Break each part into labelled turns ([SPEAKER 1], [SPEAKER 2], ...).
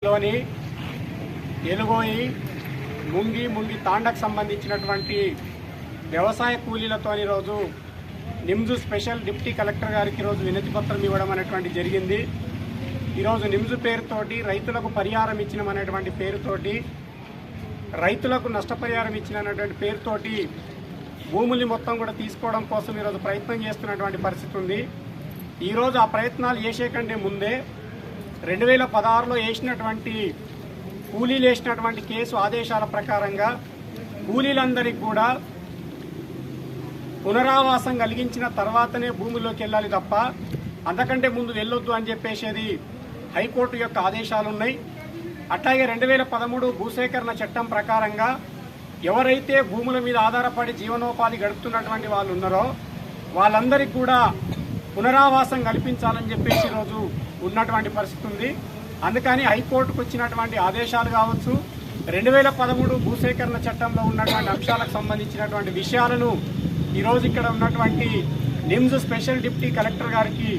[SPEAKER 1] లోని ఎలుగోయి ముంగి తాండకు సంబంధించినటువంటి వ్యవసాయ కూలీలతో ఈరోజు నిమ్స్ స్పెషల్ డిప్యూటీ కలెక్టర్ గారికి ఈరోజు వినతి పత్రం ఇవ్వడం అనేటువంటి జరిగింది. ఈరోజు నిమ్స్ పేరుతోటి రైతులకు పరిహారం ఇచ్చినటువంటి పేరుతోటి రైతులకు నష్టపరిహారం ఇచ్చినటువంటి పేరుతోటి భూముల్ని మొత్తం కూడా తీసుకోవడం కోసం ఈరోజు ప్రయత్నం చేస్తున్నటువంటి పరిస్థితి ఉంది. ఈరోజు ఆ ప్రయత్నాలు చేసే కంటే ముందే 2016లో వేసినటువంటి కూలీలు వేసినటువంటి కేసు ఆదేశాల ప్రకారంగా కూలీలందరికీ కూడా పునరావాసం కలిగించిన తర్వాతనే భూమిలోకి వెళ్ళాలి తప్ప అంతకంటే ముందు వెళ్ళొద్దు అని చెప్పేసేది హైకోర్టు యొక్క ఆదేశాలు ఉన్నాయి. అట్లాగే 2013 భూసేకరణ చట్టం ప్రకారంగా ఎవరైతే భూముల మీద ఆధారపడి జీవనోపాధి గడుపుతున్నటువంటి వాళ్ళు ఉన్నారో వాళ్ళందరికీ కూడా పునరావాసం కల్పించాలని చెప్పేసి ఈరోజు ఉన్నటువంటి పరిస్థితి ఉంది. అందుకని హైకోర్టుకు వచ్చినటువంటి ఆదేశాలు కావచ్చు, 2013 భూసేకరణ చట్టంలో ఉన్నటువంటి అంశాలకు సంబంధించినటువంటి విషయాలను ఈరోజు ఇక్కడ ఉన్నటువంటి నిమ్స్ స్పెషల్ డిప్యూటీ కలెక్టర్ గారికి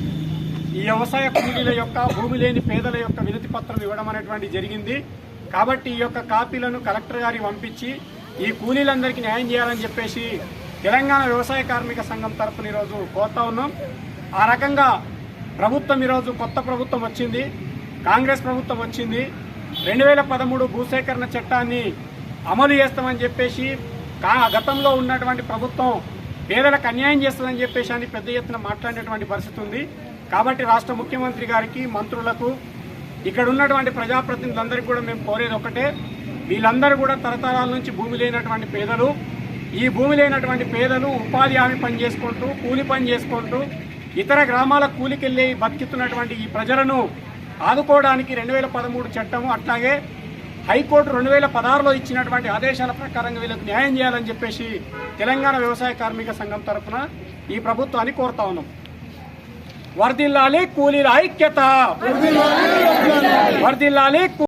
[SPEAKER 1] ఈ వ్యవసాయ కూలీల యొక్క భూమి లేని పేదల యొక్క వినతి పత్రం ఇవ్వడం అనేటువంటి జరిగింది. కాబట్టి ఈ యొక్క కాపీలను కలెక్టర్ గారికి పంపించి ఈ కూలీలందరికీ న్యాయం చేయాలని చెప్పేసి తెలంగాణ వ్యవసాయ కార్మిక సంఘం తరఫున ఈరోజు కోరుతా ఉన్నాం. ఆ రకంగా ప్రభుత్వం ఈరోజు కొత్త ప్రభుత్వం వచ్చింది, కాంగ్రెస్ ప్రభుత్వం వచ్చింది. 2013 భూసేకరణ చట్టాన్ని అమలు చేస్తామని చెప్పేసి గతంలో ఉన్నటువంటి ప్రభుత్వం పేదలకు అన్యాయం చేస్తుందని చెప్పేసి అని పెద్ద ఎత్తున మాట్లాడినటువంటి పరిస్థితి ఉంది. కాబట్టి రాష్ట్ర ముఖ్యమంత్రి గారికి, మంత్రులకు, ఇక్కడ ఉన్నటువంటి ప్రజాప్రతినిధులందరికీ కూడా మేము కోరేది ఒకటే, వీళ్ళందరూ కూడా తరతరాల నుంచి భూమి లేనటువంటి పేదలు. ఈ భూమి లేనటువంటి పేదలు ఉపాధి హామీ పని చేసుకుంటూ, కూలి పని చేసుకుంటూ, ఇతర గ్రామాల కూలికెళ్ళి బతుకుతున్నటువంటి ఈ ప్రజలను ఆదుకోవడానికి 2013 చట్టము, అట్లాగే హైకోర్టు 2016లో ఇచ్చినటువంటి ఆదేశాల ప్రకారంగా వీళ్ళకు న్యాయం చేయాలని చెప్పేసి తెలంగాణ వ్యవసాయ కార్మిక సంఘం తరఫున ఈ ప్రభుత్వాన్ని కోరుతా ఉన్నాం. వర్ధిల్లాలి కూలీల ఐక్యత, వర్ధిల్లాలి.